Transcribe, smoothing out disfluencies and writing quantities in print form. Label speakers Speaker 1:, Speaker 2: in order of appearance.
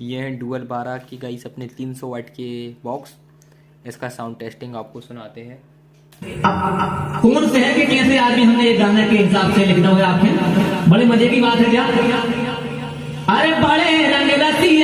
Speaker 1: ये है डुअल 12 की गाइस अपने 300 वाट के बॉक्स। इसका साउंड टेस्टिंग आपको सुनाते हैं।
Speaker 2: कौन से है कि कैसे आदमी हमने ये गाने के हिसाब से लिखना हुआ आपके बड़े मजे की बात है क्या। अरे बड़े रंग रसी